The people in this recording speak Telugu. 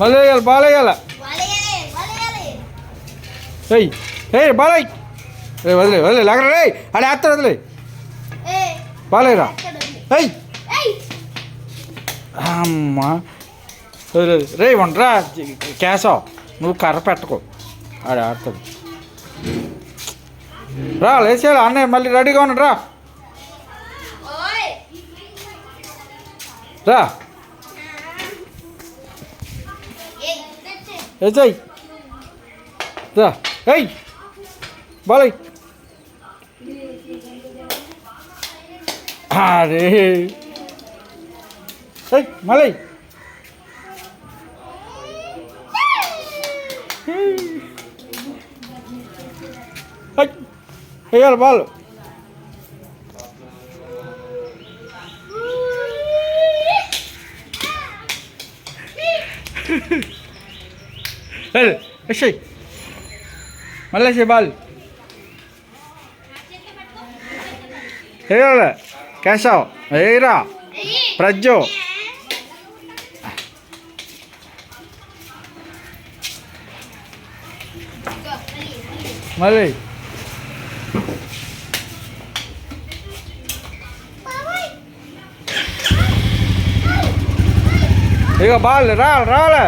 మళ్ళీ వేయాలి, బాల్ వేయాల. ఏయ్ ఏయ్ బాల్ అయ్యి వదిలే వదిలే లాగరా రే, అడే వేస్తాడు వదిలే. బాల్ వేయరా. ఏయ్ అమ్మా రే ఉండరా కేశవ్, నువ్వు కర్ర పెట్టుకో, ఆడ ఆడతాడు. రా లేచేయాలి అన్నయ్య, మళ్ళీ రెడీగా ఉన్నాడు రా. రా ఏయ్ రా. ఏయ్ బాలయ్. అరే ఏయ్ మళ్ళీ వేయాలి బాల్. వేసేయ్ మళ్ళీ వేసేయ్ బాల్. వేయాలి కేశవ్, వేయరా ప్రజ్జు. మళ్ళీ ఇక బాల్ రాలే.